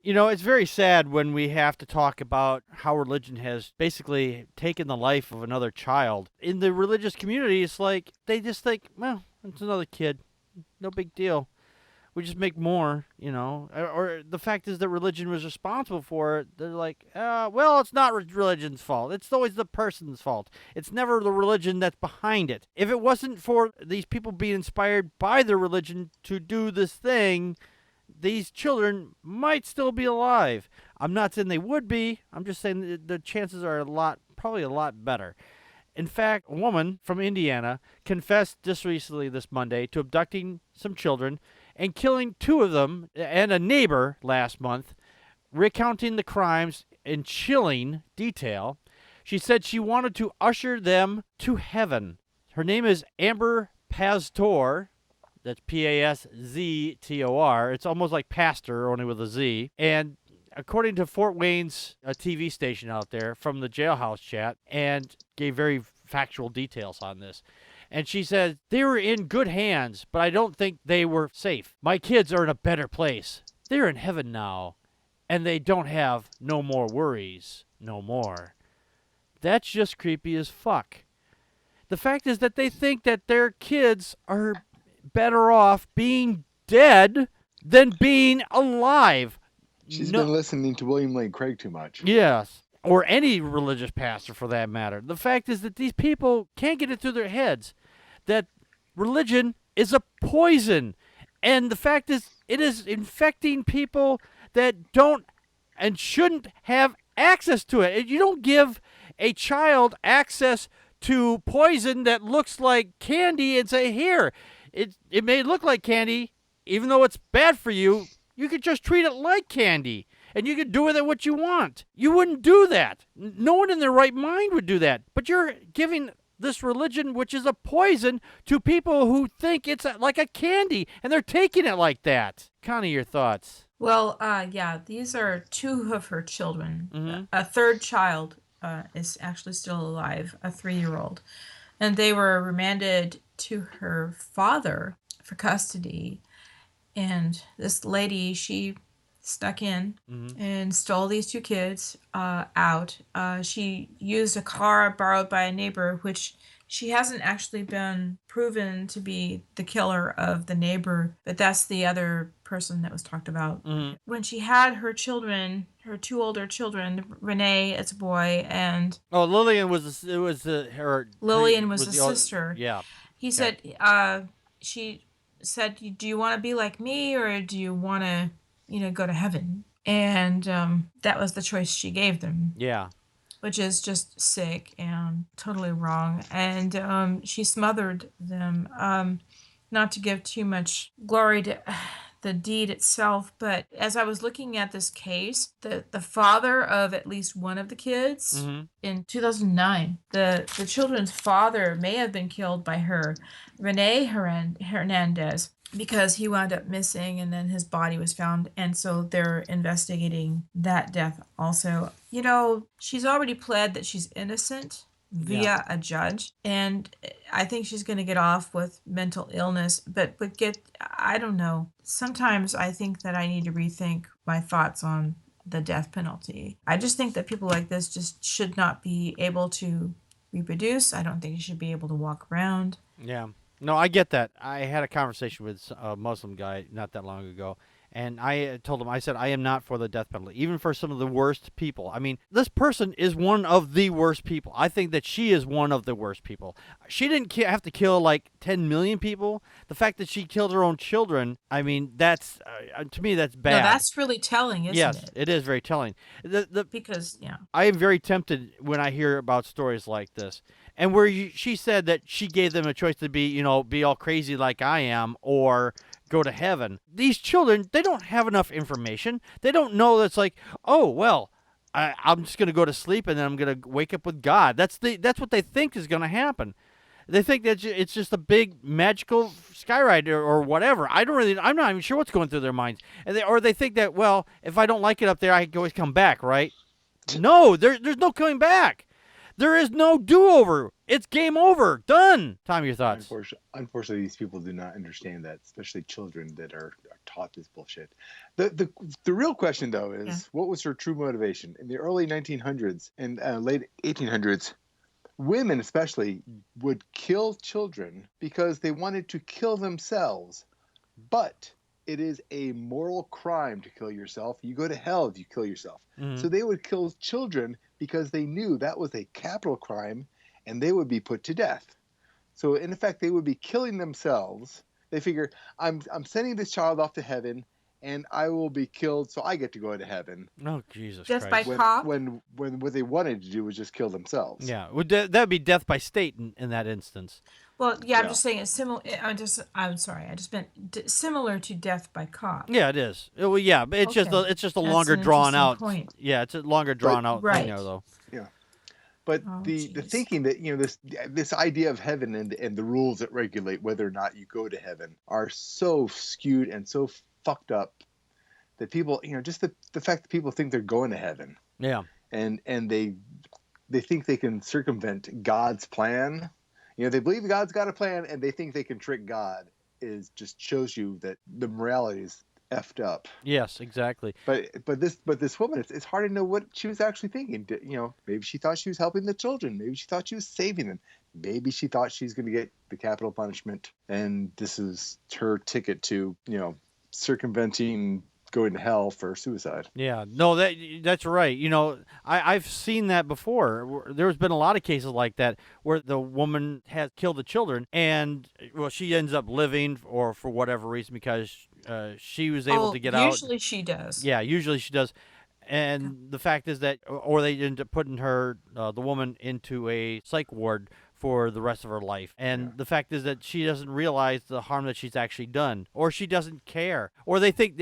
You know, it's very sad when we have to talk about how religion has basically taken the life of another child. In the religious community, it's like they just think, well, it's another kid. No big deal. We just make more, you know. Or the fact is that religion was responsible for it. They're like, well, it's not religion's fault. It's always the person's fault. It's never the religion that's behind it. If it wasn't for these people being inspired by their religion to do this thing, these children might still be alive. I'm not saying they would be. I'm just saying the chances are probably a lot better. In fact, a woman from Indiana confessed just recently this Monday to abducting some children and killing two of them and a neighbor last month, recounting the crimes in chilling detail. She said she wanted to usher them to heaven. Her name is Amber Pastor. That's Pasztor. It's almost like pastor, only with a Z. And according to Fort Wayne's a TV station out there from the jailhouse chat, and gave very factual details on this. And she said, they were in good hands, but I don't think they were safe. My kids are in a better place. They're in heaven now, and they don't have no more worries. No more. That's just creepy as fuck. The fact is that they think that their kids are better off being dead than being alive. She's been listening to William Lane Craig too much. Yes. Or any religious pastor for that matter. The fact is that these people can't get it through their heads that religion is a poison. And the fact is, it is infecting people that don't and shouldn't have access to it. You don't give a child access to poison that looks like candy and say, here, it may look like candy, even though it's bad for you. You could just treat it like candy, and you could do with it what you want. You wouldn't do that. No one in their right mind would do that. But you're giving this religion, which is a poison, to people who think it's like a candy, and they're taking it like that. Connie, your thoughts? Well, yeah, these are two of her children. Mm-hmm. A third child is actually still alive, a 3-year-old. And they were remanded to her father for custody. And this lady, she snuck in and stole these two kids out. She used a car borrowed by a neighbor, which she hasn't actually been proven to be the killer of the neighbor, but that's the other person that was talked about. Mm-hmm. When she had her children, her two older children, Renee, it's a boy, and Lillian was the sister. Yeah. He said, she said, do you want to be like me, or do you want to, go to heaven? And that was the choice she gave them. Yeah. Which is just sick and totally wrong. And she smothered them. Not to give too much glory to the deed itself, but as I was looking at this case, the father of at least one of the kids in 2009, the children's father may have been killed by her, Rene Hernandez, because he wound up missing and then his body was found. And so they're investigating that death also. She's already pled that she's innocent via a judge. And I think she's going to get off with mental illness, but I don't know. Sometimes I think that I need to rethink my thoughts on the death penalty. I just think that people like this just should not be able to reproduce. I don't think you should be able to walk around. Yeah. No, I get that. I had a conversation with a Muslim guy not that long ago, and I told him, I said, I am not for the death penalty, even for some of the worst people. I mean, this person is one of the worst people. I think that she is one of the worst people. She didn't have to kill like 10 million people. The fact that she killed her own children, I mean, that's, to me, that's bad. No, that's really telling, isn't it? Yes, it is very telling. Because, yeah. I am very tempted when I hear about stories like this. And where she said that she gave them a choice to be, be all crazy like I am, or go to heaven. These children, they don't have enough information. They don't know that's like, oh, well, I'm just going to go to sleep and then I'm going to wake up with God. That's what they think is going to happen. They think that it's just a big magical skyride or whatever. I'm not even sure what's going through their minds. Or they think that, well, if I don't like it up there, I can always come back, right? No, there's no coming back. There is no do-over. It's game over. Done. Tom, your thoughts? Unfortunately, these people do not understand that, especially children that are taught this bullshit. The real question though is, what was her true motivation? In the early 1900s and late 1800s, women especially would kill children because they wanted to kill themselves. But it is a moral crime to kill yourself. You go to hell if you kill yourself. Mm-hmm. So they would kill children because they knew that was a capital crime and they would be put to death. So in effect, they would be killing themselves. They figure, I'm sending this child off to heaven and I will be killed so I get to go to heaven. Oh, Jesus Death Christ. by cop? When what they wanted to do was just kill themselves. Yeah, that would be death by state in that instance. Well, yeah, I'm just saying it's similar. I'm sorry. I just meant similar to death by cop. Yeah, it is. Well, yeah, but it's just Okay. it's just a That's longer an drawn interesting out. point. Yeah, it's a longer drawn out Right. thing there though. Yeah. But Oh, the jeez. thinking that, this idea of heaven and the rules that regulate whether or not you go to heaven are so skewed and so fucked up that people, just the fact that people think they're going to heaven Yeah. and they think they can circumvent God's plan. They believe God's got a plan and they think they can trick God, just shows you that the morality is effed up. Yes, exactly. But this woman, it's hard to know what she was actually thinking. Maybe she thought she was helping the children. Maybe she thought she was saving them. Maybe she thought she's going to get the capital punishment, and this is her ticket to circumventing going to hell for suicide. Yeah, no, that's right. I've seen that before. There's been a lot of cases like that where the woman has killed the children, and she ends up living, or for whatever reason, because she was able to get out. Usually she does. Yeah, usually she does. And the fact is that, or they end up putting her, the woman, into a psych ward for the rest of her life. And the fact is that she doesn't realize the harm that she's actually done, or she doesn't care, or they think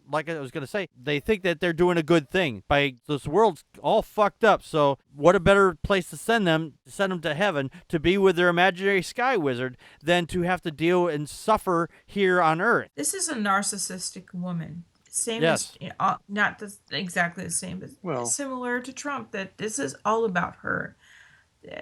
like I was going to say, they think that they're doing a good thing by this world's all fucked up. So what a better place to send them to heaven, to be with their imaginary sky wizard, than to have to deal and suffer here on earth. This is a narcissistic woman. Same Yes. as, not exactly the same, but similar to Trump, that this is all about her.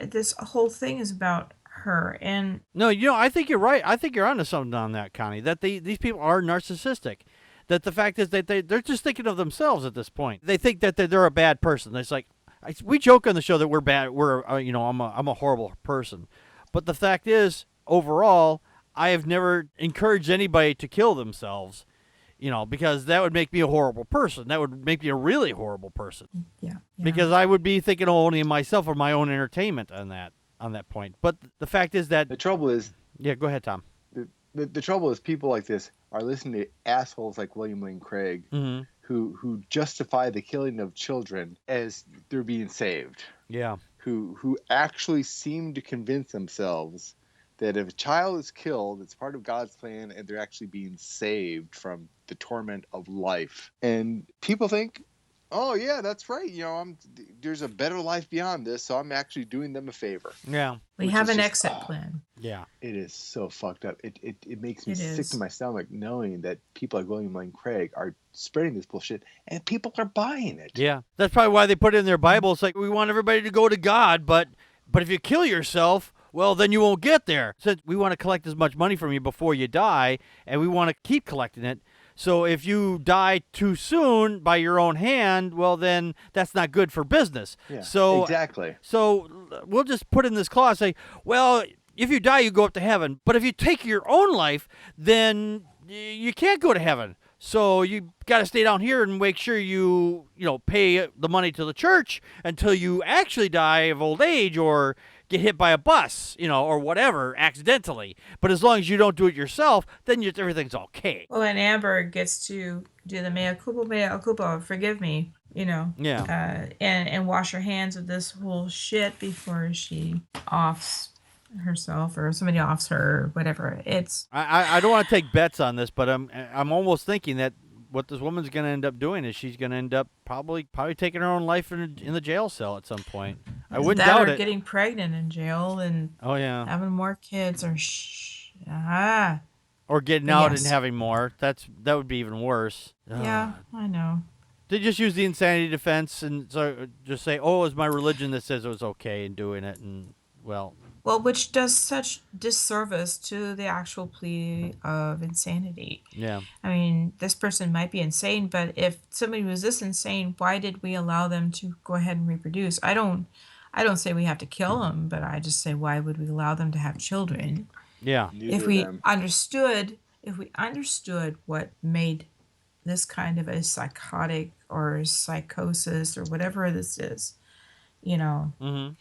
This whole thing is about her. And no, I think you're right. I think you're onto something on that, Connie, that these people are narcissistic. That the fact is that they're just thinking of themselves at this point. They think that they're a bad person. It's like, we joke on the show that we're bad. I'm a horrible person. But the fact is, overall, I have never encouraged anybody to kill themselves. Because that would make me a horrible person. That would make me a really horrible person. Yeah. Because I would be thinking only of myself or my own entertainment on that point. But the fact is that the trouble is, yeah, go ahead, Tom. The trouble is, people like this are listening to assholes like William Lane Craig, Mm-hmm. who justify the killing of children as they're being saved. Yeah. Who actually seem to convince themselves that if a child is killed, it's part of God's plan and they're actually being saved from the torment of life. And people think, oh yeah, that's right. There's a better life beyond this, so I'm actually doing them a favor. Yeah. we have an exit plan. Yeah. It is so fucked up. It makes me It sick is. to my stomach knowing that people like William Lane Craig are spreading this bullshit and people are buying it. Yeah. That's probably why they put it in their Bible. It's like, we want everybody to go to God, but if you kill yourself, well, then you won't get there. Since we want to collect as much money from you before you die, and we want to keep collecting it. So if you die too soon by your own hand, well, then that's not good for business. Yeah, so exactly. So we'll just put in this clause, say, well, if you die, you go up to heaven. But if you take your own life, then you can't go to heaven. So you got to stay down here and make sure you pay the money to the church until you actually die of old age or get hit by a bus, or whatever, accidentally. But as long as you don't do it yourself, then everything's okay. Well, and Amber gets to do the mea culpa, forgive me, Yeah. And wash her hands of this whole shit before she offs herself or somebody offs her or whatever. I don't want to take bets on this, but I'm almost thinking that what this woman's going to end up doing is she's going to end up probably taking her own life in the jail cell at some point. I wouldn't doubt it. Getting pregnant in jail and having more kids or getting out and having more. That would be even worse. Yeah, I know. They just use the insanity defense and so just say, "Oh, it's my religion that says it was okay in doing it," and well, Well, which does such disservice to the actual plea of insanity. Yeah. I mean, this person might be insane, but if somebody was this insane, why did we allow them to go ahead and reproduce? I don't say we have to kill them, but I just say why would we allow them to have children? Yeah. If Neuter we them. understood, what made this kind of a psychotic or psychosis or whatever this is, you know, Mm-hmm.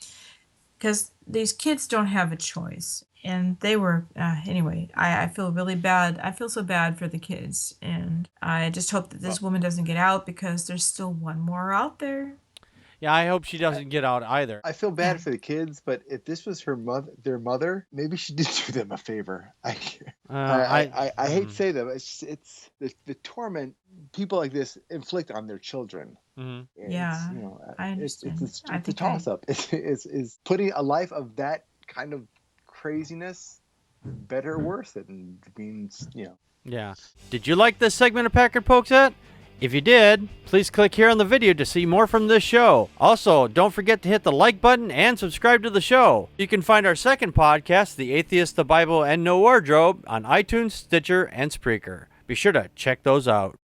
because these kids don't have a choice. And they were, anyway, I feel really bad. I feel so bad for the kids. And I just hope that this woman doesn't get out because there's still one more out there. Yeah, I hope she doesn't get out either. I feel bad Yeah. for the kids, but if this was their mother, maybe she did do them a favor. I hate to say that, but it's the torment people like this inflict on their children. Mhm. Yeah, I understand. It's I a think toss up. It's putting a life of that kind of craziness, better or worse. It means, Yeah. Did you like this segment of Packard Pokes At? If you did, please click here on the video to see more from this show. Also, don't forget to hit the like button and subscribe to the show. You can find our second podcast, The Atheist, the Bible, and No Wardrobe, on iTunes, Stitcher, and Spreaker. Be sure to check those out.